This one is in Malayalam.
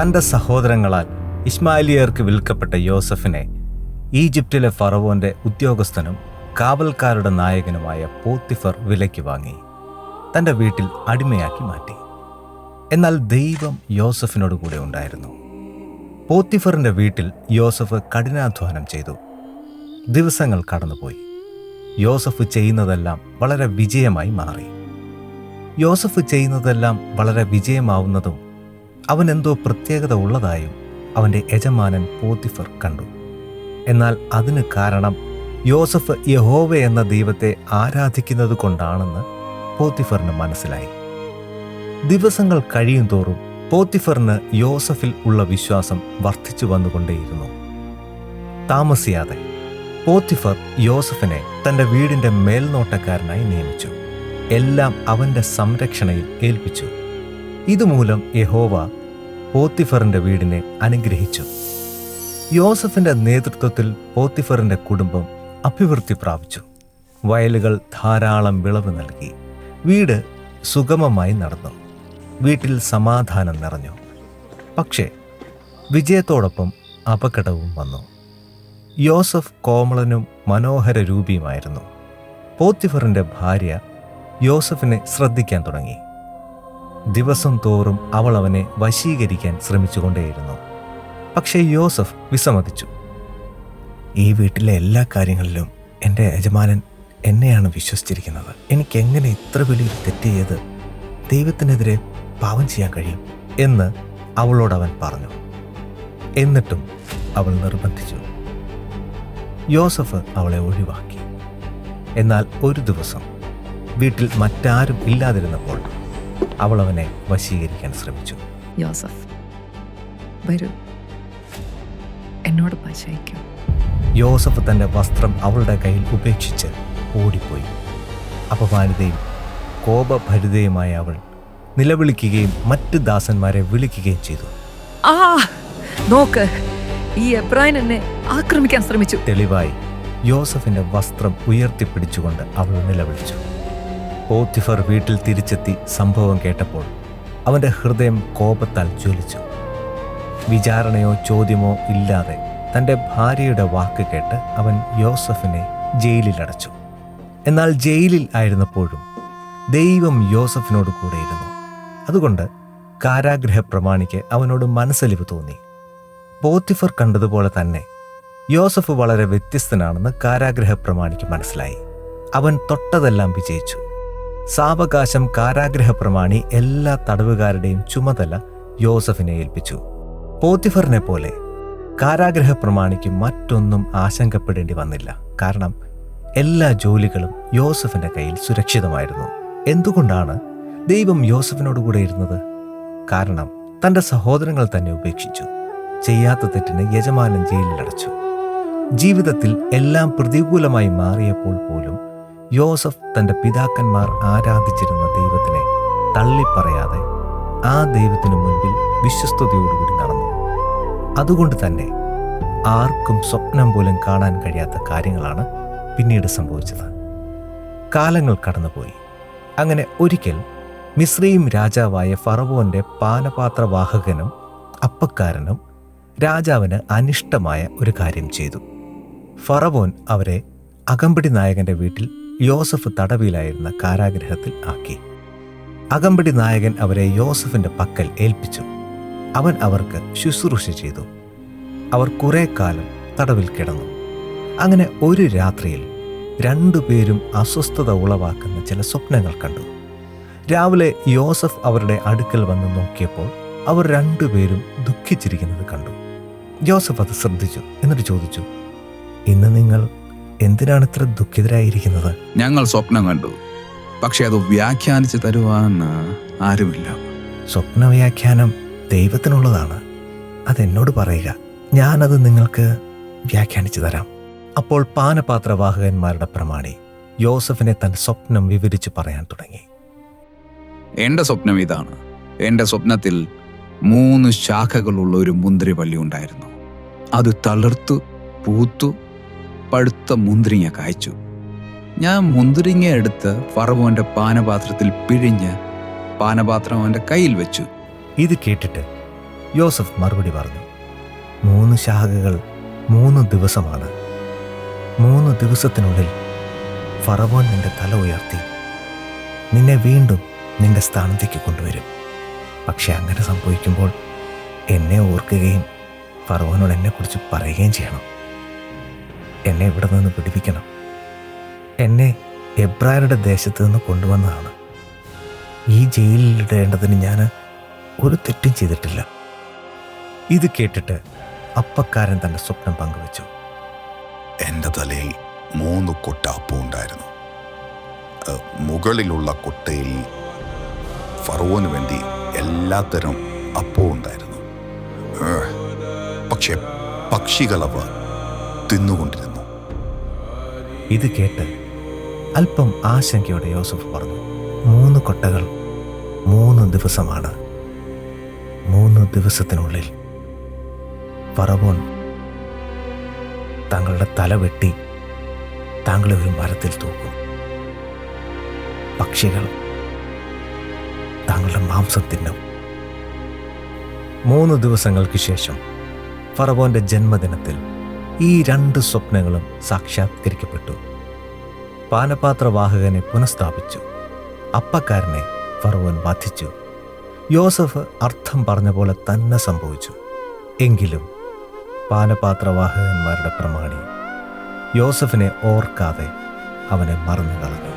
തൻ്റെ സഹോദരങ്ങളാൽ ഇശ്മായേലിയർക്ക് വിൽക്കപ്പെട്ട യോസഫിനെ ഈജിപ്തിലെ ഫറവോന്റെ ഉദ്യോഗസ്ഥനും കാവൽക്കാരുടെ നായകനുമായ പോത്തിഫർ വിലയ്ക്ക് വാങ്ങി തൻ്റെ വീട്ടിൽ അടിമയാക്കി മാറ്റി. എന്നാൽ ദൈവം യോസഫിനോട് കൂടെ ഉണ്ടായിരുന്നു. പോത്തിഫറിന്റെ വീട്ടിൽ യോസഫ് കഠിനാധ്വാനം ചെയ്തു. ദിവസങ്ങൾ കടന്നുപോയി. യോസഫ് ചെയ്യുന്നതെല്ലാം വളരെ വിജയമായി മാറി. യോസഫ് ചെയ്യുന്നതെല്ലാം വളരെ വിജയമാവുന്നതും അവനെന്തോ പ്രത്യേകത ഉള്ളതായും അവൻ്റെ യജമാനൻ പോത്തിഫർ കണ്ടു. എന്നാൽ അതിന് കാരണം യോസഫ് യഹോവ എന്ന ദൈവത്തെ ആരാധിക്കുന്നത് കൊണ്ടാണെന്ന് പോത്തിഫറിന് മനസ്സിലായി. ദിവസങ്ങൾ കഴിയും തോറും പോത്തിഫറിന് യോസഫിൽ ഉള്ള വിശ്വാസം വർദ്ധിച്ചു വന്നുകൊണ്ടേയിരുന്നു. താമസിയാതെ പോത്തിഫർ യോസഫിനെ തൻ്റെ വീടിൻ്റെ മേൽനോട്ടക്കാരനായി നിയമിച്ചു. എല്ലാം അവൻ്റെ സംരക്ഷണയിൽ ഏൽപ്പിച്ചു. ഇതുമൂലം യഹോവ പോത്തിഫറിന്റെ വീടിനെ അനുഗ്രഹിച്ചു. യോസഫിന്റെ നേതൃത്വത്തിൽ പോത്തിഫറിന്റെ കുടുംബം അഭിവൃദ്ധി പ്രാപിച്ചു. വയലുകൾ ധാരാളം വിളവ് നൽകി. വീട് സുഗമമായി നടന്നു. വീട്ടിൽ സമാധാനം നിറഞ്ഞു. പക്ഷേ വിജയത്തോടൊപ്പം അപകടവും വന്നു. യോസഫ് കോമളനും മനോഹര രൂപിയുമായിരുന്നു. പോത്തിഫറിന്റെ ഭാര്യ യോസഫിനെ ശ്രദ്ധിക്കാൻ തുടങ്ങി. ദിവസം തോറും അവൾ അവനെ വശീകരിക്കാൻ ശ്രമിച്ചുകൊണ്ടേയിരുന്നു. പക്ഷേ യോസഫ് വിസമ്മതിച്ചു. ഈ വീട്ടിലെ എല്ലാ കാര്യങ്ങളിലും എൻ്റെ യജമാനൻ എന്നെയാണ് വിശ്വസിച്ചിരിക്കുന്നത്. എനിക്കെങ്ങനെ ഇത്ര വലിയ തെറ്റ് ചെയ്ത് ദൈവത്തിനെതിരെ പാപം ചെയ്യാൻ കഴിയും എന്ന് അവളോടവൻ പറഞ്ഞു. എന്നിട്ടും അവൾ നിർബന്ധിച്ചു. യോസഫ് അവളെ ഒഴിവാക്കി. എന്നാൽ ഒരു ദിവസം വീട്ടിൽ മറ്റാരും ഇല്ലാതിരുന്നപ്പോൾ അവൾ അവനെ വശീകരിക്കാൻ ശ്രമിച്ചു. യോസഫ്, വരൂ, എന്നോട് പശയിക്കും. യോസഫ് തൻ്റെ വസ്ത്രം അവളുടെ കയ്യിൽ ഉപേക്ഷിച്ച് ഓടിപ്പോയി. അപമാനിതയും കോപഭരിതയുമായ അവൾ നിലവിളിക്കുകയും മറ്റ് ദാസന്മാരെ വിളിക്കുകയും ചെയ്തു. ആ നോക്ക്, ഈ എബ്രായൻ എന്നെ ആക്രമിക്കാൻ ശ്രമിച്ചു. തെളിവായി യോസഫിന്റെ വസ്ത്രം ഉയർത്തിപ്പിടിച്ചുകൊണ്ട് അവൾ നിലവിളിച്ചു. പോത്തിഫർ വീട്ടിൽ തിരിച്ചെത്തി സംഭവം കേട്ടപ്പോൾ അവൻ്റെ ഹൃദയം കോപത്താൽ ജ്വലിച്ചു. വിചാരണയോ ചോദ്യമോ ഇല്ലാതെ തൻ്റെ ഭാര്യയുടെ വാക്ക് കേട്ട് അവൻ യോസഫിനെ ജയിലിലടച്ചു. എന്നാൽ ജയിലിൽ ആയിരുന്നപ്പോഴും ദൈവം യോസഫിനോട് കൂടെയിരുന്നു. അതുകൊണ്ട് കാരാഗൃഹ പ്രമാണിക്ക് അവനോട് മനസ്സലിവ് തോന്നി. പോത്തിഫർ കണ്ടതുപോലെ തന്നെ യോസഫ് വളരെ വ്യത്യസ്തനാണെന്ന് കാരാഗൃഹ പ്രമാണിക്ക് മനസ്സിലായി. അവൻ തൊട്ടതെല്ലാം വിജയിച്ചു. സാവകാശം കാരാഗൃഹ പ്രമാണി എല്ലാ തടവുകാരുടെയും ചുമതല യോസഫിനെ ഏൽപ്പിച്ചു. പോത്തിഫറിനെ പോലെ കാരാഗൃഹ പ്രമാണിക്ക് മറ്റൊന്നും ആശങ്കപ്പെടേണ്ടി വന്നില്ല. കാരണം എല്ലാ ജോലികളും യോസഫിന്റെ കയ്യിൽ സുരക്ഷിതമായിരുന്നു. എന്തുകൊണ്ടാണ് ദൈവം യോസഫിനോട് കൂടെ ഇരുന്നത്? കാരണം തൻ്റെ സഹോദരങ്ങൾ തന്നെ ഉപേക്ഷിച്ചു. ചെയ്യാത്ത തെറ്റിന് യജമാനൻ ജയിലിലടച്ചു. ജീവിതത്തിൽ എല്ലാം പ്രതികൂലമായി മാറിയപ്പോൾ പോലും യോസഫ് തൻ്റെ പിതാക്കന്മാർ ആരാധിച്ചിരുന്ന ദൈവത്തിനെ തള്ളിപ്പറയാതെ ആ ദൈവത്തിനു മുൻപിൽ വിശ്വസ്തയോടുകൂടി നടന്നു. അതുകൊണ്ട് തന്നെ ആർക്കും സ്വപ്നം പോലും കാണാൻ കഴിയാത്ത കാര്യങ്ങളാണ് പിന്നീട് സംഭവിച്ചത്. കാലങ്ങൾ കടന്നുപോയി. അങ്ങനെ ഒരിക്കൽ മിസ്രയീം രാജാവായ ഫറവോന്റെ പാനപാത്രവാഹകനും അപ്പക്കാരനും രാജാവിന് അനിഷ്ടമായ ഒരു കാര്യം ചെയ്തു. ഫറവോൻ അവരെ അകമ്പടി നായകന്റെ വീട്ടിൽ യോസഫ് തടവിലായിരുന്ന കാരാഗൃഹത്തിൽ ആക്കി. അകമ്പടി നായകൻ അവരെ യോസഫിന്റെ പക്കൽ ഏൽപ്പിച്ചു. അവൻ അവർക്ക് ശുശ്രൂഷ ചെയ്തു. അവർ കുറെ കാലം തടവിൽ കിടന്നു. അങ്ങനെ ഒരു രാത്രിയിൽ രണ്ടുപേരും അസ്വസ്ഥത ഉളവാക്കുന്ന ചില സ്വപ്നങ്ങൾ കണ്ടു. രാവിലെ യോസഫ് അവരുടെ അടുക്കൽ വന്ന് നോക്കിയപ്പോൾ അവർ രണ്ടുപേരും ദുഃഖിച്ചിരിക്കുന്നത് കണ്ടു. യോസഫ് അത് ശ്രദ്ധിച്ചു. എന്നിട്ട് ചോദിച്ചു, ഇന്ന് നിങ്ങൾ എന്തിനാണ് ഇത്ര ദുഃഖിതരായിരിക്കുന്നത്? ഞങ്ങൾ സ്വപ്നം കണ്ടു, പക്ഷെ അത് വ്യാഖ്യാനിച്ച് തരുവാൻ ആരുമില്ല. സ്വപ്നവ്യാഖ്യാനം ദൈവത്തിനുള്ളതാണ്. അതെന്നോട് പറയുക, ഞാനത് നിങ്ങൾക്ക് വ്യാഖ്യാനിച്ചു തരാം. അപ്പോൾ പാനപാത്രവാഹകന്മാരുടെ പ്രമാണി യോസഫിനെ തന്റെ സ്വപ്നം വിവരിച്ചു പറയാൻ തുടങ്ങി. എന്റെ സ്വപ്നം ഇതാണ്. എന്റെ സ്വപ്നത്തിൽ 3 ശാഖകളുള്ള ഒരു മുന്തിരിവള്ളി ഉണ്ടായിരുന്നു. അത് തളിർത്തു പൂത്തു പഴുത്ത മുന്തിരിങ്ങ കായ്ച്ചു. ഞാൻ മുന്തിരിങ്ങ എടുത്ത് ഫറവോന്റെ പാനപാത്രത്തിൽ പിഴിഞ്ഞ് പാനപാത്രം അവന്റെ കയ്യിൽ വെച്ചു. ഇത് കേട്ടിട്ട് യോസഫ് മറുപടി പറഞ്ഞു, 3 ശാഖകൾ 3 ദിവസമാണ്. 3 ദിവസത്തിനുള്ളിൽ ഫറവോൻ നിന്റെ തല ഉയർത്തി നിന്നെ വീണ്ടും നിന്റെ സ്ഥാനത്തേക്ക് കൊണ്ടുവരും. പക്ഷെ അങ്ങനെ സംഭവിക്കുമ്പോൾ എന്നെ ഓർക്കുകയും ഫറവോനോട് എന്നെക്കുറിച്ച് പറയുകയും ചെയ്യണം. എന്നെ ഇവിടെ നിന്ന് പിടിപ്പിക്കണം. എന്നെ എബ്രായരുടെ ദേശത്ത് നിന്ന് കൊണ്ടുവന്നതാണ്. ഈ ജയിലിലിടേണ്ടതിന് ഞാൻ ഒരു തെറ്റും ചെയ്തിട്ടില്ല. ഇത് കേട്ടിട്ട് അപ്പക്കാരൻ തൻ്റെ സ്വപ്നം പങ്കുവച്ചു. എൻ്റെ തലയിൽ 3 കൊട്ട അപ്പം ഉണ്ടായിരുന്നു. മുകളിലുള്ള കൊട്ടയിൽ ഫറവോന് വേണ്ടി എല്ലാത്തരം അപ്പവും ഉണ്ടായിരുന്നു. പക്ഷെ പക്ഷികളവ തിന്നുകൊണ്ടിരുന്നു. ഇത് കേട്ട് അല്പം ആശങ്കയോടെ യോസഫ് പറഞ്ഞു, 3 കൊട്ടകൾ 3 ദിവസമാണ്. 3 ദിവസത്തിനുള്ളിൽ ഫറവോൻ താങ്കളുടെ തല വെട്ടി താങ്കളെ ഒരു മരത്തിൽ തൂക്കും. പക്ഷികൾ താങ്കളുടെ മാംസം തിന്നും. 3 ദിവസങ്ങൾക്ക് ശേഷം ഫറവോന്റെ ജന്മദിനത്തിൽ ഈ 2 സ്വപ്നങ്ങളും സാക്ഷാത്കരിക്കപ്പെട്ടു. പാനപാത്രവാഹകനെ പുനഃസ്ഥാപിച്ചു. അപ്പക്കാരനെ ഫറവോൻ വധിച്ചു. യോസഫ് അർത്ഥം പറഞ്ഞ പോലെ തന്നെ സംഭവിച്ചു. എങ്കിലും പാനപാത്രവാഹകന്മാരുടെ പ്രമാണി യോസഫിനെ ഓർക്കാതെ അവനെ മറന്നു കളഞ്ഞു.